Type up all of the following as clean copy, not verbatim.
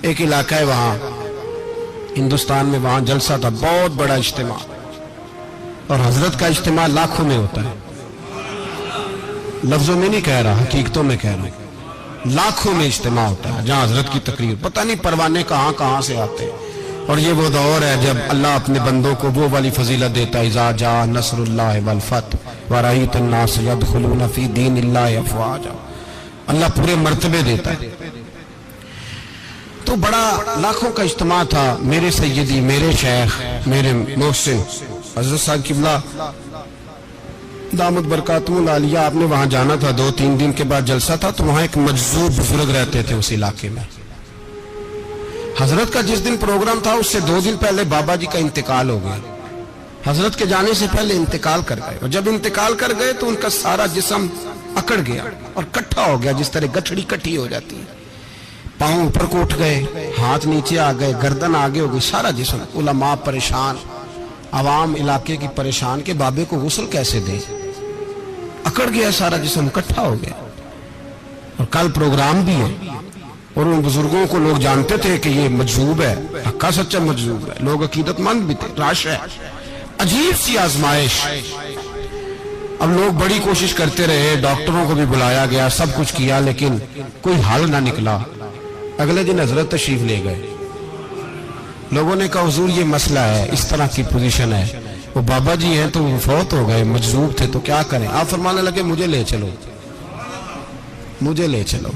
ایک علاقہ ہے وہاں ہندوستان میں، وہاں جلسہ تھا، بہت بڑا اجتماع، اور حضرت کا اجتماع لاکھوں میں ہوتا ہے، لفظوں میں نہیں کہہ رہا، حقیقتوں میں کہہ رہا ہوں، لاکھوں میں اجتماع ہوتا ہے جہاں حضرت کی تقریر، پتہ نہیں پروانے کہاں کہاں سے آتے ہیں۔ اور یہ وہ دور ہے جب اللہ اپنے بندوں کو وہ والی فضیلت دیتا ہے، اذا جاء نصر اللہ والفتح ورأیت الناس يدخلون فی دین اللہ افواجا، اللہ پورے مرتبے دیتا ہے۔ تو بڑا لاکھوں کا اجتماع تھا، میرے سیدی، میرے شیخ، میرے محسن حضرت صاحب قبلہ دامت برکاتہم العالیہ، آپ نے وہاں جانا تھا، 2-3 دن کے بعد جلسہ تھا، تو وہاں ایک مجذوب بزرگ رہتے تھے اس علاقے میں۔ حضرت کا جس دن پروگرام تھا اس سے 2 دن پہلے بابا جی کا انتقال ہو گیا، حضرت کے جانے سے پہلے انتقال کر گئے، اور جب انتقال کر گئے تو ان کا سارا جسم اکڑ گیا اور کٹھا ہو گیا، جس طرح گٹھڑی کٹھی ہو جاتی ہے، پاؤں اوپر کو اٹھ گئے، ہاتھ نیچے آ گئے، گردن آگے ہو گئی، سارا جسم، علماء پریشان، عوام علاقے کی پریشان کہ بابے کو غسل کیسے دیں، اکڑ گیا سارا جسم، کٹھا ہو گیا، اور کل پروگرام بھی ہے، اور ان بزرگوں کو لوگ جانتے تھے کہ یہ مجذوب ہے، حقا سچا مجذوب ہے، لوگ عقیدت مند بھی تھے، راش ہے، عجیب سی آزمائش۔ اب لوگ بڑی کوشش کرتے رہے، ڈاکٹروں کو بھی بلایا گیا، سب کچھ کیا، لیکن کوئی حل نہ نکلا۔ اگلے دن حضرت تشریف لے گئے، لوگوں نے کہا حضور یہ مسئلہ ہے، اس طرح کی پوزیشن ہے، وہ بابا جی ہیں تو وہ فوت ہو گئے، مجذوب تھے، تو کیا کریں؟ آپ فرمانے لگے مجھے لے چلو، مجھے لے چلو۔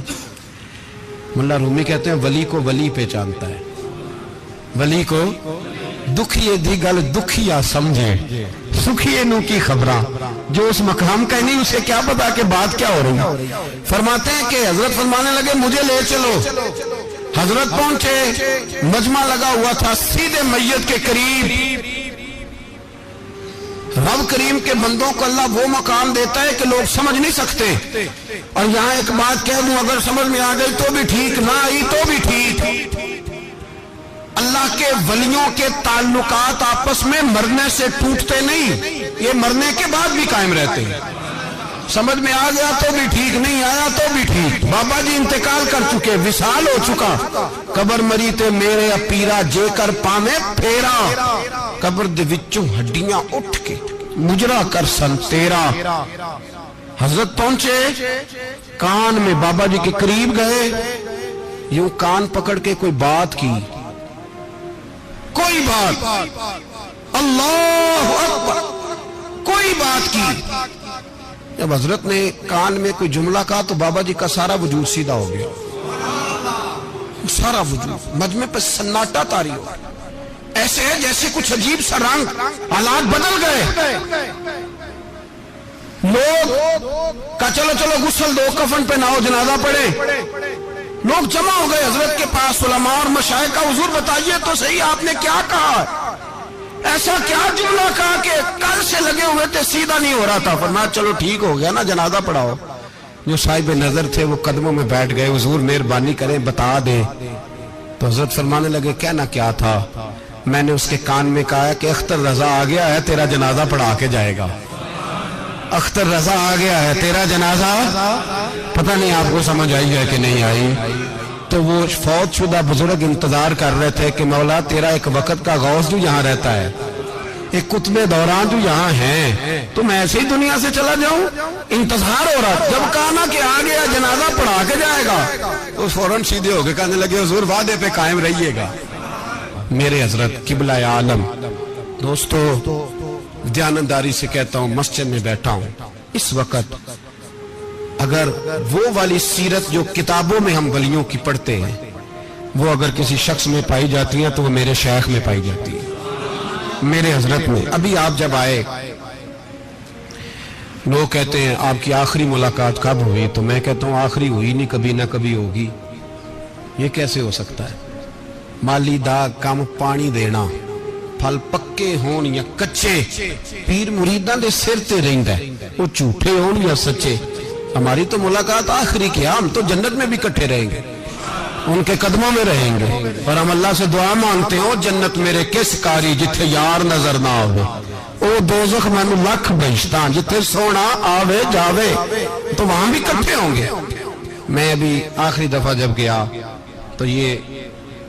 ملا رومی کہتے ہیں ولی کو ولی پہچانتا ہے، ولی کو دکھیے دی گل دکھیا سمجھے، سکھیے نو کی خبراں، جو اس مقام کا نہیں اسے کیا پتا کہ بات کیا ہو رہی ہے۔ فرماتے ہیں کہ حضرت فرمانے لگے مجھے لے چلو، حضرت پہنچے، مجمع لگا ہوا تھا سیدھے میت کے قریب۔ رب کریم کے بندوں کو اللہ وہ مقام دیتا ہے کہ لوگ سمجھ نہیں سکتے، اور یہاں ایک بات کہہ دوں، اگر سمجھ میں آ گئی تو بھی ٹھیک، نہ آئی تو بھی ٹھیک، اللہ کے ولیوں کے تعلقات آپس میں مرنے سے ٹوٹتے نہیں، یہ مرنے کے بعد بھی قائم رہتے ہیں۔ سمجھ میں آ گیا تو بھی ٹھیک، نہیں آیا تو بھی ٹھیک۔ بابا جی انتقال کر چکے، وصال ہو چکا، قبر مری تے میرے اپیرا جے کر پاویں پھیرا، قبر دے وچوں ہڈیاں اٹھ کے مجرا کر سن تیرا۔ حضرت پہنچے، کان میں بابا جی کے قریب گئے، یوں کان پکڑ کے کوئی بات کی، کوئی بات، اللہ اکبر، کوئی بات کی۔ جب حضرت نے کان میں کوئی جملہ کہا تو بابا جی کا سارا وجود سیدھا ہو گیا، سارا وجود، مجمع پہ سناٹا طاری ہو، ایسے ہے جیسے کچھ عجیب سا رنگ، حالات بدل گئے۔ لوگ کہا چلو چلو غسل دو، کفن پہ ناؤ، جنازہ پڑھے، لوگ جمع ہو گئے حضرت کے پاس، علماء اور مشائخ کا، حضور بتائیے تو صحیح آپ نے کیا کہا، ایسا کیا جملہ کہا کہ کل سے لگے ہوئے تھے سیدھا نہیں ہو رہا تھا؟ فرمایا چلو ٹھیک ہو گیا نا، جنازہ پڑھاؤ۔ جو صاحب نظر تھے وہ قدموں میں بیٹھ گئے، حضور مہربانی کریں بتا دیں۔ تو حضرت فرمانے لگے کہنا کیا تھا؟ میں نے اس کے کان میں کہا کہ اختر رضا آ گیا ہے، تیرا جنازہ پڑھا کے جائے گا، اختر رضا آ گیا ہے، تیرا جنازہ، پتہ نہیں آپ کو سمجھ آئی ہے کہ نہیں آئی؟ تو وہ فوت شدہ بزرگ انتظار کر رہے تھے کہ مولا تیرا ایک وقت کا غوث جو یہاں رہتا ہے، ایک قطب دوران جو یہاں ہیں، تو میں ایسے ہی دنیا سے چلا جاؤں؟ انتظار ہو رہا۔ جب کہا نا کہ آ گیا جنازہ پڑھا کے جائے گا، تو فوراً سیدھے ہو کے کہنے لگے حضور وعدے پہ قائم رہیے گا۔ میرے حضرت قبلہ عالم، دوستو دیانتداری سے کہتا ہوں، مسجد میں بیٹھا ہوں اس وقت، اگر وہ والی سیرت جو کتابوں میں ہم ولیوں کی پڑھتے ہیں وہ اگر کسی شخص میں پائی جاتی ہیں تو وہ میرے شیخ میں پائی جاتی ہے، میرے حضرت میں۔ ابھی آپ جب آئے، لوگ کہتے ہیں آپ کی آخری ملاقات کب ہوئی؟ تو میں کہتا ہوں آخری ہوئی نہیں، کبھی نہ کبھی ہوگی۔ یہ کیسے ہو سکتا ہے؟ مالی دا کام پانی دینا، پھل پکے ہون یا کچے، پیر مریداں دے سر تے رہندا ہے، وہ جھوٹے ہون یا سچے۔ ہماری تو ملاقات آخری کی، ہم تو جنت میں بھی کٹھے رہیں گے، ان کے قدموں میں رہیں گے، اور ہم اللہ سے دعا مانگتے ہیں جنت میرے کس کاری جتھے یار نظر نہ آوے، او دوزخ مینو لکھ بہشتاں جتھے سونا آوے جاوے، تو وہاں بھی کٹھے ہوں گے۔ میں ابھی آخری دفعہ جب گیا تو یہ